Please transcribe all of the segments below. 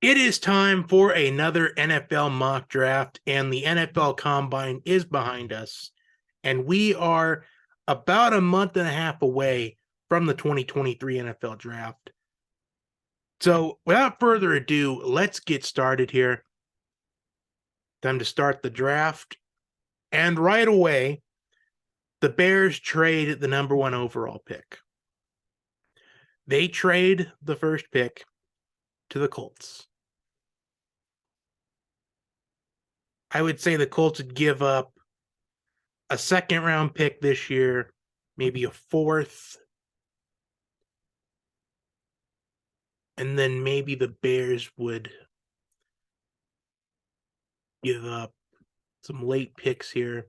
It is time for another NFL mock draft, and the NFL Combine is behind us. And we are about a month and a half away from the 2023 NFL Draft. So, without further ado, let's get started here. Time to start the draft. And right away, the Bears trade the number one overall pick. They trade the first pick to the Colts. I would say the Colts would give up a second round pick this year, maybe a fourth, and then maybe the Bears would give up some late picks here.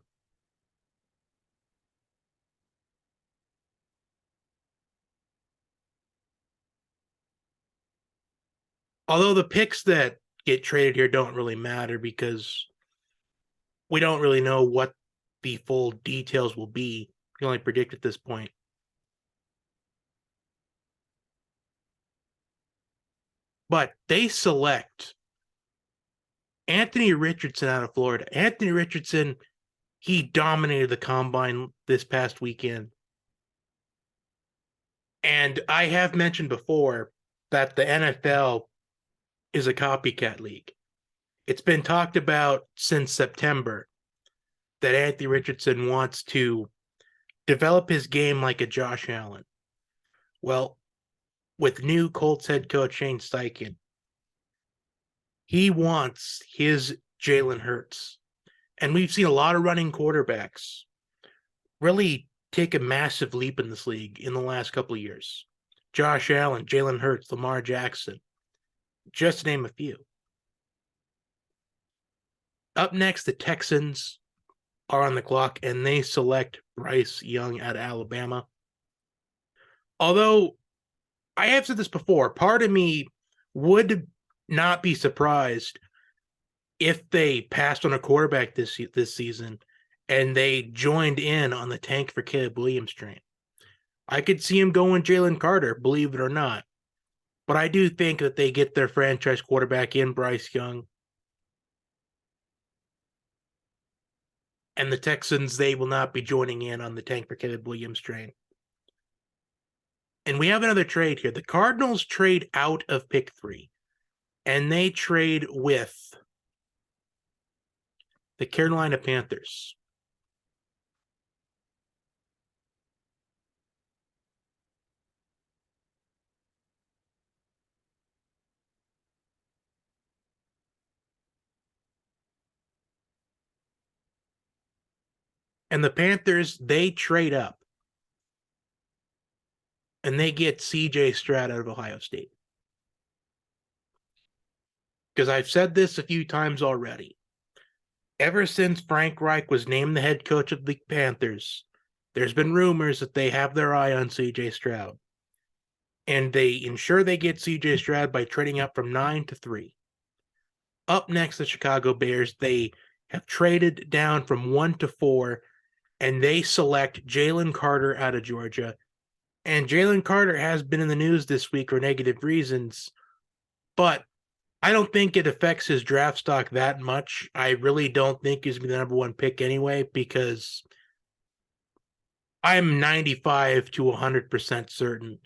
Although the picks that get traded here don't really matter because we don't really know what the full details will be. We can only predict at this point. But they select Anthony Richardson out of Florida. Anthony Richardson, he dominated the combine this past weekend. And I have mentioned before that the NFL is a copycat league. It's been talked about since September that Anthony Richardson wants to develop his game like a Josh Allen. Well, with new Colts head coach Shane Steichen, he wants his Jalen Hurts. And we've seen a lot of running quarterbacks really take a massive leap in this league in the last couple of years. Josh Allen, Jalen Hurts, Lamar Jackson, just to name a few. Up next, the Texans are on the clock, and they select Bryce Young out of Alabama. Although I have said this before, part of me would not be surprised if they passed on a quarterback this season and they joined in on the tank for Caleb Williams train. I could see him going Jalen Carter, believe it or not. But I do think that they get their franchise quarterback in Bryce Young. And the Texans, they will not be joining in on the tank for Caleb Williams train. And we have another trade here. The Cardinals trade out of pick 3, and they trade with the Carolina Panthers. And the Panthers, they trade up, and they get CJ Stroud out of Ohio State. Because I've said this a few times already. Ever since Frank Reich was named the head coach of the Panthers, there's been rumors that they have their eye on CJ Stroud. And they ensure they get CJ Stroud by trading up from 9 to 3. Up next, the Chicago Bears, they have traded down from 1 to 4, and they select Jalen Carter out of Georgia. And Jalen Carter has been in the news this week for negative reasons, but I don't think it affects his draft stock that much. I really don't think he's going to be the number one pick anyway, because I'm 95 to 100% certain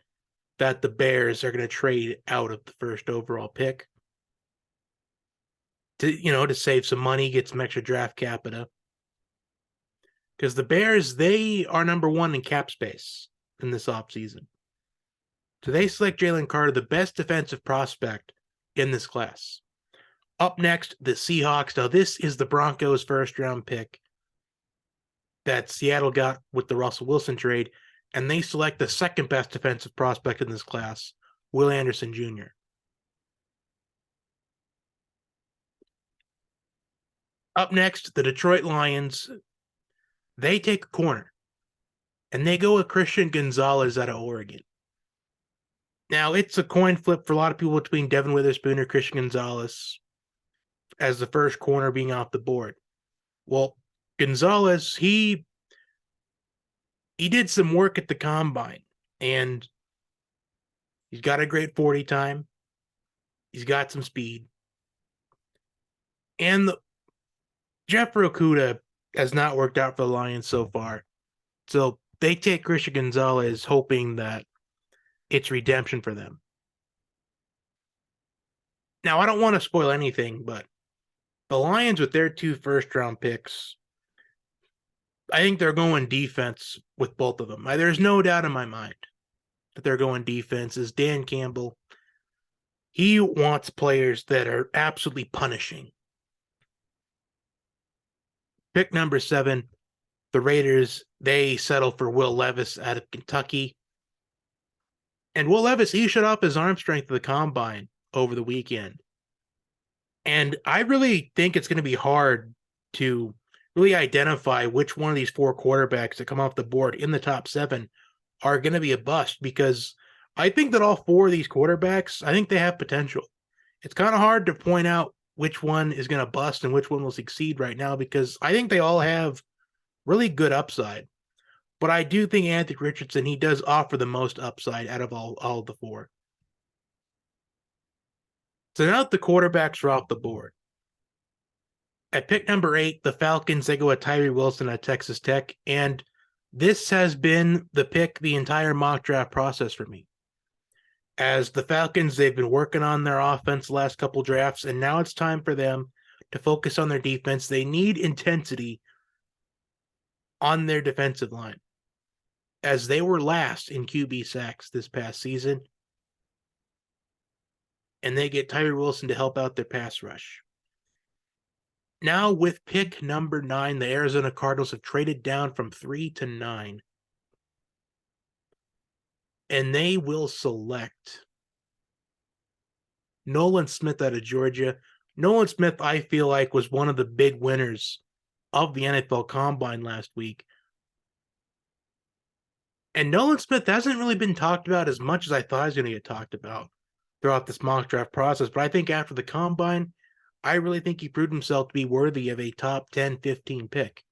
that the Bears are going to trade out of the first overall pick to save some money, get some extra draft capita. Because the Bears, they are number one in cap space in this offseason. So they select Jalen Carter, the best defensive prospect in this class. Up next, the Seahawks. Now, this is the Broncos' first round pick that Seattle got with the Russell Wilson trade, and they select the second best defensive prospect in this class, Will Anderson Jr. Up next, the Detroit Lions. They take a corner, and they go with Christian Gonzalez out of Oregon. Now, it's a coin flip for a lot of people between Devin Witherspoon or Christian Gonzalez as the first corner being off the board. Well, Gonzalez, he did some work at the combine, and he's got a great 40 time. He's got some speed. And Jeff Okudah has not worked out for the Lions so far. So they take Christian Gonzalez hoping that it's redemption for them. Now, I don't want to spoil anything, but the Lions with their 2 first-round picks, I think they're going defense with both of them. There's no doubt in my mind that they're going defense. Is Dan Campbell, he wants players that are absolutely punishing. Pick number 7, the Raiders, they settle for Will Levis out of Kentucky. And Will Levis, he showed off his arm strength at the combine over the weekend. And I really think it's going to be hard to really identify which one of these 4 quarterbacks that come off the board in the top 7 are going to be a bust, because I think that all 4 of these quarterbacks, I think they have potential. It's kind of hard to point out which one is going to bust and which one will succeed right now, because I think they all have really good upside. But I do think Anthony Richardson, he does offer the most upside out of all of the 4. So now that the quarterbacks are off the board, at pick number 8, the Falcons, they go with Tyree Wilson at Texas Tech. And this has been the pick the entire mock draft process for me. As the Falcons, they've been working on their offense the last couple drafts, and now it's time for them to focus on their defense. They need intensity on their defensive line, as they were last in QB sacks this past season. And they get Tyree Wilson to help out their pass rush. Now with pick number 9, the Arizona Cardinals have traded down from 3 to 9. And they will select Nolan Smith out of Georgia. Nolan Smith, I feel like, was one of the big winners of the NFL Combine last week. And Nolan Smith hasn't really been talked about as much as I thought he was going to get talked about throughout this mock draft process. But I think after the Combine, I really think he proved himself to be worthy of a top 10, 15 pick.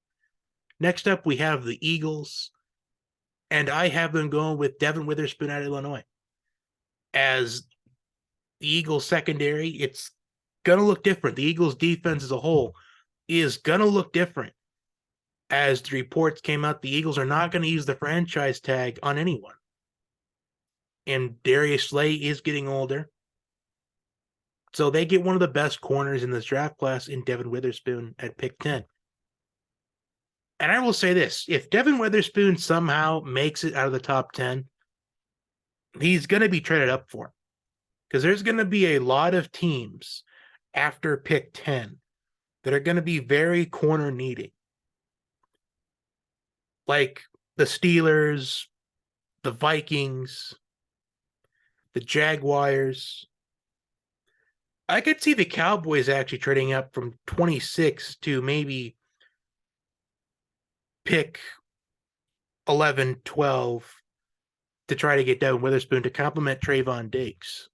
Next up, we have the Eagles. And I have them going with Devin Witherspoon out of Illinois. As the Eagles secondary, it's going to look different. The Eagles defense as a whole is going to look different. As the reports came out, the Eagles are not going to use the franchise tag on anyone. And Darius Slay is getting older. So they get one of the best corners in this draft class in Devin Witherspoon at pick 10. And I will say this, if Devin Witherspoon somehow makes it out of the top 10, he's going to be traded up for him. Because there's going to be a lot of teams after pick 10 that are going to be very corner needing. Like the Steelers, the Vikings, the Jaguars. I could see the Cowboys actually trading up from 26 to maybe pick 11, 12 to try to get Devin Witherspoon to complement Trayvon Diggs.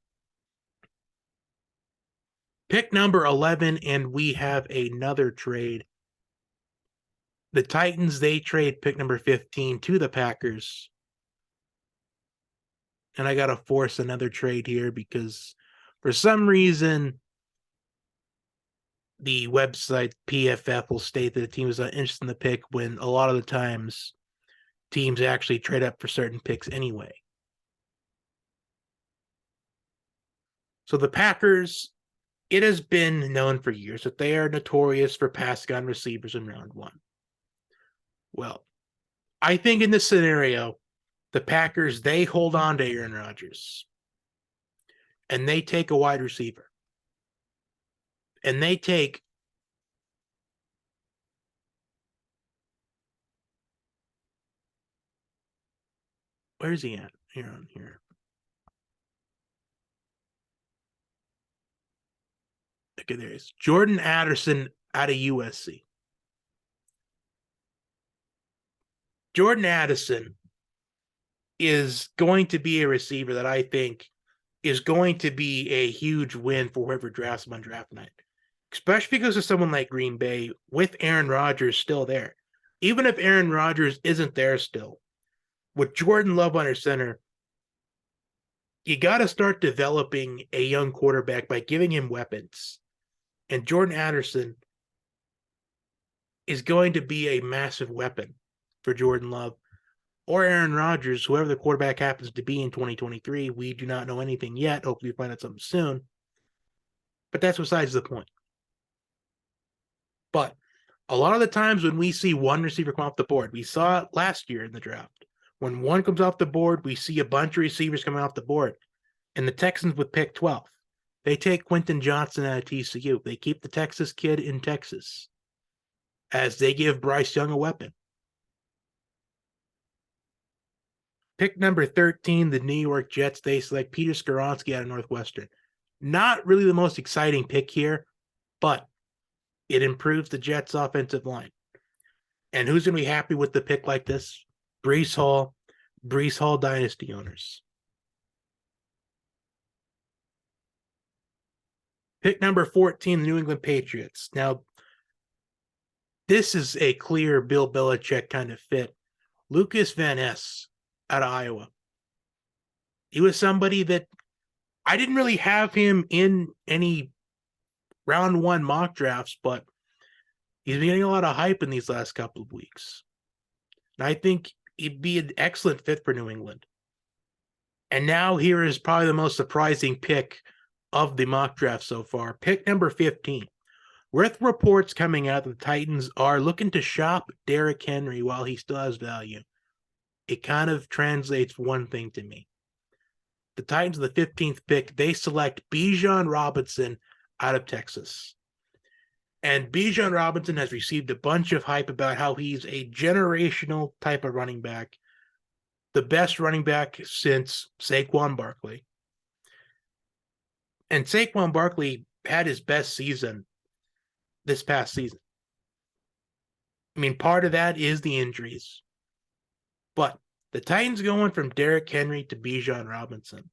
Pick number 11, and we have another trade. The Titans, they trade pick number 15 to the Packers. And I got to force another trade here because for some reason, the website PFF will state that the team is not interested in the pick when a lot of the times teams actually trade up for certain picks anyway. So the Packers, it has been known for years that they are notorious for passing on receivers in round 1. Well, I think in this scenario, the Packers, they hold on to Aaron Rodgers. And they take a wide receiver. And they take where's he at? Here on here. Okay, there he is. Jordan Addison out of USC. Jordan Addison is going to be a receiver that I think is going to be a huge win for whoever drafts him on draft night, especially because of someone like Green Bay with Aaron Rodgers still there. Even if Aaron Rodgers isn't there still, with Jordan Love under center, you got to start developing a young quarterback by giving him weapons. And Jordan Addison is going to be a massive weapon for Jordan Love or Aaron Rodgers, whoever the quarterback happens to be in 2023. We do not know anything yet. Hopefully, we find out something soon. But that's besides the point. But a lot of the times when we see one receiver come off the board, we saw it last year in the draft. When one comes off the board, we see a bunch of receivers coming off the board. And the Texans with pick 12, they take Quentin Johnson out of TCU. They keep the Texas kid in Texas as they give Bryce Young a weapon. Pick number 13, the New York Jets, they select Peter Skoronski out of Northwestern. Not really the most exciting pick here, but it improves the Jets' offensive line. And who's going to be happy with the pick like this? Breece Hall dynasty owners. Pick number 14, the New England Patriots. Now, this is a clear Bill Belichick kind of fit. Lucas Van Ness out of Iowa. He was somebody that I didn't really have him in any round one mock drafts, but he's been getting a lot of hype in these last couple of weeks. And I think he'd be an excellent fit for New England. And now here is probably the most surprising pick of the mock draft so far. Pick number 15. With reports coming out that the Titans are looking to shop Derrick Henry while he still has value. It kind of translates one thing to me. The Titans, the 15th pick, they select Bijan Robinson out of Texas. And Bijan Robinson has received a bunch of hype about how he's a generational type of running back. The best running back since Saquon Barkley. And Saquon Barkley had his best season this past season. I mean, part of that is the injuries. But the Titans going from Derrick Henry to Bijan Robinson.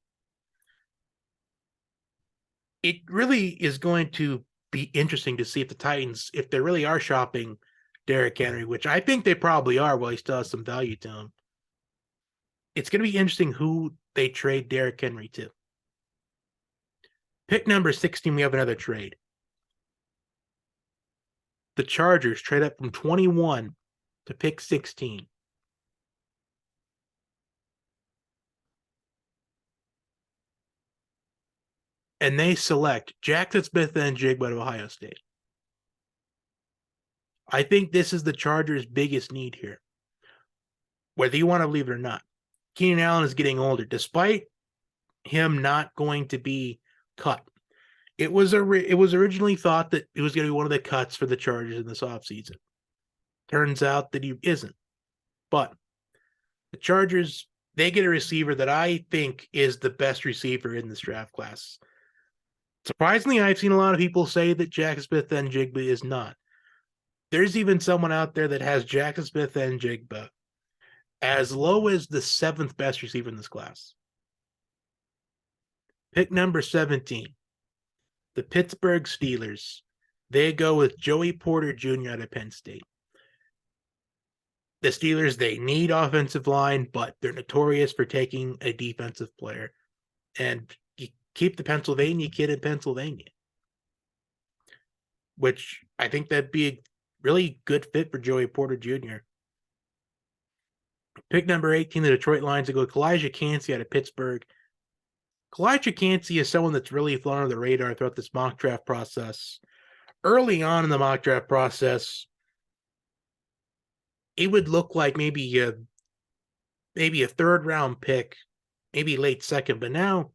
It really is going to be interesting to see if the Titans, if they really are shopping Derrick Henry, which I think they probably are while he still has some value to him. It's going to be interesting who they trade Derrick Henry to. Pick number 16, we have another trade. The Chargers trade up from 21 to pick 16. And they select Jackson Smith-Njigba of Ohio State. I think this is the Chargers' biggest need here. Whether you want to believe it or not. Keenan Allen is getting older. Despite him not going to be cut, it was originally thought that it was going to be one of the cuts for the Chargers in this offseason. Turns out that he isn't. But the Chargers, they get a receiver that I think is the best receiver in this draft class. Surprisingly, I've seen a lot of people say that Jackson Smith-Njigba is not. There's even someone out there that has Jackson Smith-Njigba as low as the 7th best receiver in this class. Pick number 17, the Pittsburgh Steelers. They go with Joey Porter Jr. out of Penn State. The Steelers, they need offensive line, but they're notorious for taking a defensive player. And you keep the Pennsylvania kid in Pennsylvania, which I think that'd be a really good fit for Joey Porter Jr. Pick number 18, the Detroit Lions, to go with Calijah Kancey out of Pittsburgh. Calijah Kancey is someone that's really flown under the radar throughout this mock draft process. Early on in the mock draft process, it would look like maybe a 3rd round pick, maybe late 2nd, but now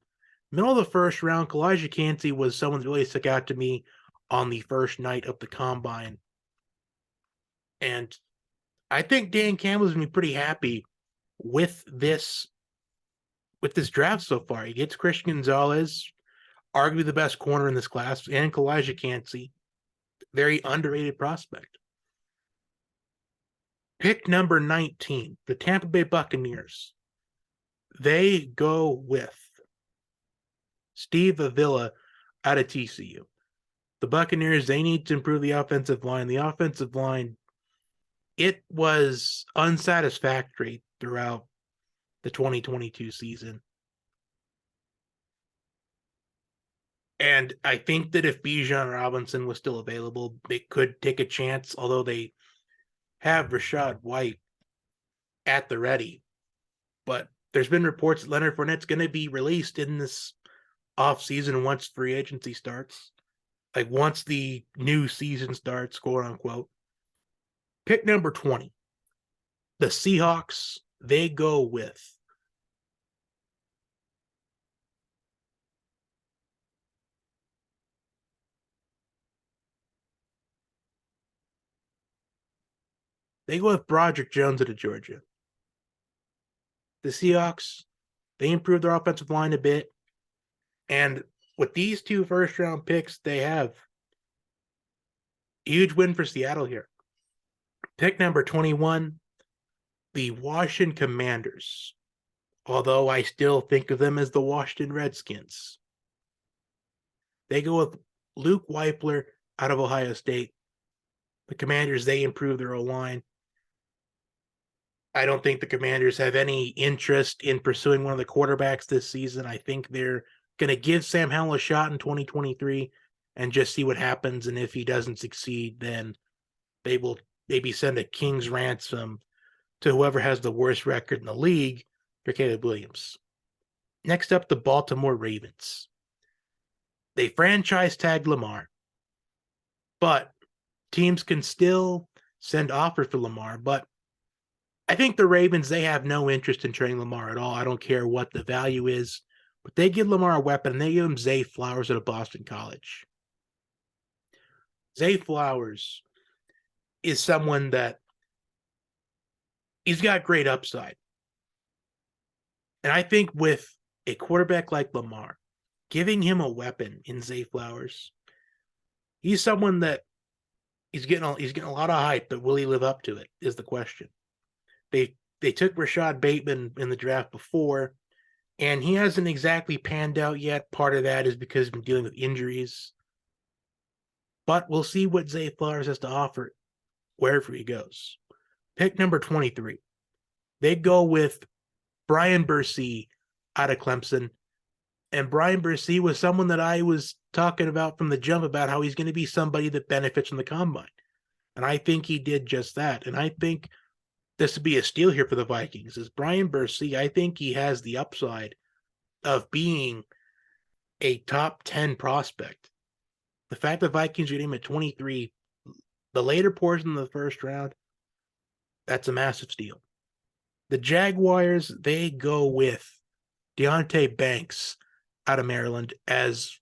middle of the 1st round, Calijah Kancey was someone that really stuck out to me on the first night of the combine. And I think Dan Campbell's going to be pretty happy with this draft so far. He gets Christian Gonzalez, arguably the best corner in this class, and Calijah Kancey, very underrated prospect. Pick number 19, the Tampa Bay Buccaneers. They go with Steve Avila out of TCU. The Buccaneers, they need to improve the offensive line. The offensive line, it was unsatisfactory throughout the 2022 season. And I think that if Bijan Robinson was still available, they could take a chance, although they have Rashad White at the ready. But there's been reports that Leonard Fournette's going to be released in this offseason once free agency starts. Like once the new season starts, quote unquote. Pick number 20. The Seahawks, they go with Broderick Jones out of Georgia. The Seahawks, they improved their offensive line a bit. And with these two first round picks, they have huge win for Seattle here. Pick number 21, the Washington Commanders. Although I still think of them as the Washington Redskins. They go with Luke Weipler out of Ohio State. The Commanders, they improve their O-line. I don't think the Commanders have any interest in pursuing one of the quarterbacks this season. I think they're going to give Sam Howell a shot in 2023 and just see what happens. And if he doesn't succeed, then they will maybe send a king's ransom to whoever has the worst record in the league for Caleb Williams. Next up, the Baltimore Ravens. They franchise tag Lamar, but teams can still send offers for Lamar. But I think the Ravens, they have no interest in trading Lamar at all. I don't care what the value is, but they give Lamar a weapon and they give him Zay Flowers out of Boston College. Zay Flowers is someone that he's got great upside. And I think with a quarterback like Lamar, giving him a weapon in Zay Flowers, he's someone that he's getting a lot of hype, but will he live up to it is the question. They took Rashad Bateman in the draft before, and he hasn't exactly panned out yet. Part of that is because he's been dealing with injuries. But we'll see what Zay Flowers has to offer wherever he goes. Pick number 23. They go with Brian Bursey out of Clemson. And Brian Bursey was someone that I was talking about from the jump about how he's going to be somebody that benefits from the combine. And I think he did just that. And I think this would be a steal here for the Vikings. Is Brian Bursey, I think he has the upside of being a top 10 prospect. The fact that Vikings get him at 23, the later portion of the first round, that's a massive steal. The Jaguars, they go with Deonte Banks out of Maryland, as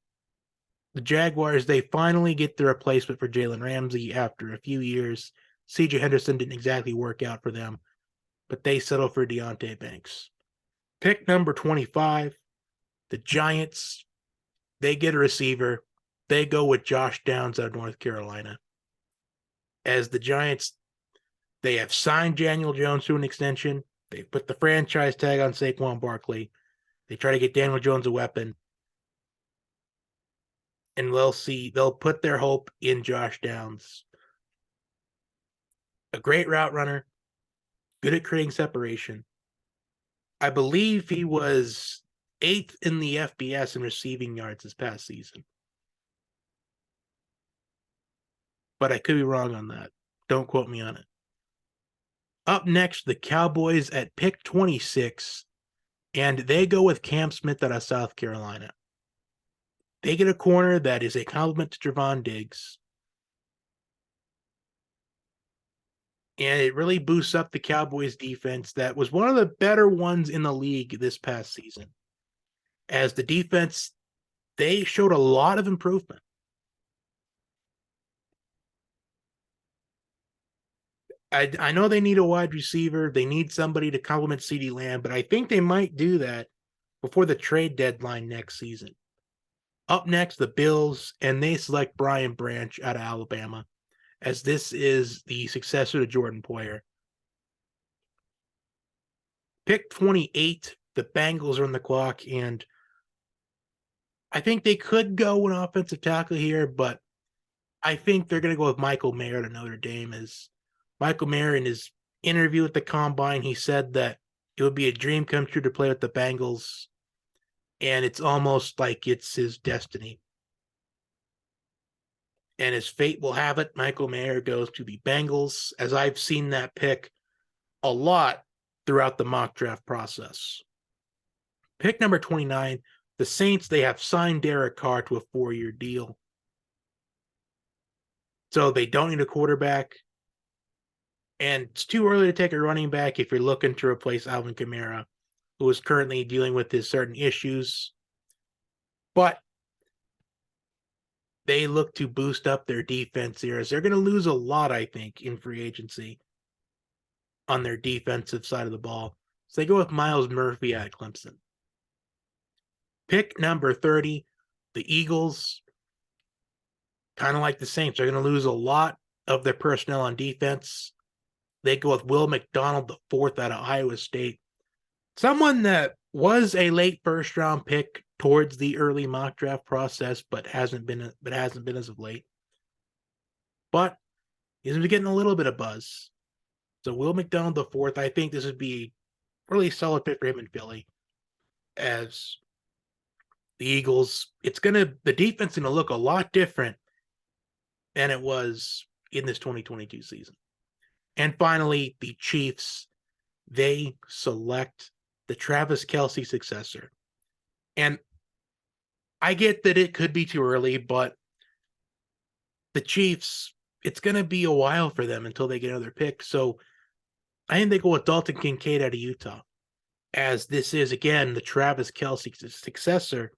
the Jaguars, they finally get the replacement for Jalen Ramsey after a few years. CJ Henderson didn't exactly work out for them, but they settle for Deonte Banks. Pick number 25, the Giants, they get a receiver. They go with Josh Downs out of North Carolina. As the Giants, they have signed Daniel Jones to an extension. They put the franchise tag on Saquon Barkley. They try to get Daniel Jones a weapon. And they'll put their hope in Josh Downs. A great route runner, good at creating separation. I believe he was 8th in the FBS in receiving yards this past season. But I could be wrong on that. Don't quote me on it. Up next, the Cowboys at pick 26, and they go with Cam Smith out of South Carolina. They get a corner that is a compliment to Trevon Diggs. And it really boosts up the Cowboys defense that was one of the better ones in the league this past season. As the defense, they showed a lot of improvement. I know they need a wide receiver. They need somebody to complement CeeDee Lamb, but I think they might do that before the trade deadline next season. Up next, the Bills, and they select Brian Branch out of Alabama, as this is the successor to Jordan Poyer. Pick 28, the Bengals are on the clock, and I think they could go an offensive tackle here, but I think they're going to go with Michael Mayer to Notre Dame. As Michael Mayer, in his interview at the Combine, he said that it would be a dream come true to play with the Bengals, and it's almost like it's his destiny. And as fate will have it, Michael Mayer goes to the Bengals, as I've seen that pick a lot throughout the mock draft process. Pick number 29, the Saints, they have signed Derek Carr to a 4-year deal. So they don't need a quarterback. And it's too early to take a running back if you're looking to replace Alvin Kamara, who is currently dealing with his certain issues. But they look to boost up their defense here, as they're going to lose a lot, I think, in free agency on their defensive side of the ball. So they go with Myles Murphy at Clemson. Pick number 30, the Eagles, kind of like the Saints, are going to lose a lot of their personnel on defense. They go with Will McDonald, the fourth out of Iowa State. Someone that was a late first-round pick towards the early mock draft process, but hasn't been as of late. But he's been getting a little bit of buzz. So Will McDonald, the fourth, I think this would be a really solid fit for him in Philly. As the Eagles, the defense is gonna look a lot different than it was in this 2022 season. And finally, the Chiefs, they select the Travis Kelce successor. And I get that it could be too early, but the Chiefs, it's going to be a while for them until they get another pick. So I think they go with Dalton Kincaid out of Utah, as this is, again, the Travis Kelce successor,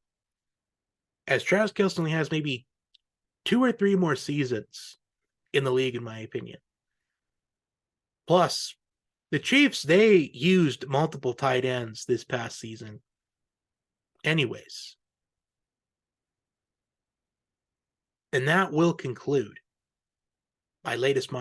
as Travis Kelce only has maybe 2 or 3 more seasons in the league, in my opinion. Plus, the Chiefs, they used multiple tight ends this past season. Anyways. And that will conclude my latest mock